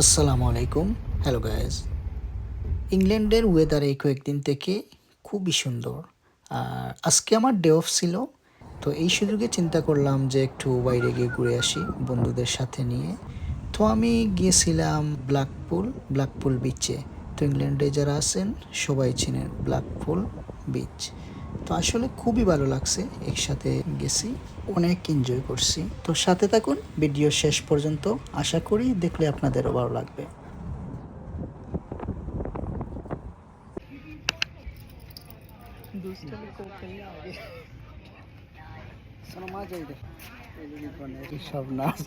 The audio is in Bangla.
আসসালামু আলাইকুম। Hello guys. ইংল্যান্ডের ওয়েদার এই কয়েকদিন থেকে খুবই সুন্দর। আর আজকে আমার ডে অফ ছিল। তো এই সুযোগে চিন্তা করলাম যে একটু বাইরে গিয়ে ঘুরে আসি বন্ধুদের সাথে নিয়ে। তো আমি গিয়েছিলাম ব্ল্যাকপুল বিচে। তো ইংল্যান্ডে যারা আছেন সবাই চিনেন ব্ল্যাকপুল বিচ। তো আসলে খুবই ভালো লাগছে, একসাথে গেছি, অনেক এনজয় করছি। তো সাথে থাকুন ভিডিও শেষ পর্যন্ত, আশা করি দেখলে আপনাদেরও ভালো লাগবে। দুষ্টমি করতেই আগে শোনো মা যাই রে, এই সব নাচ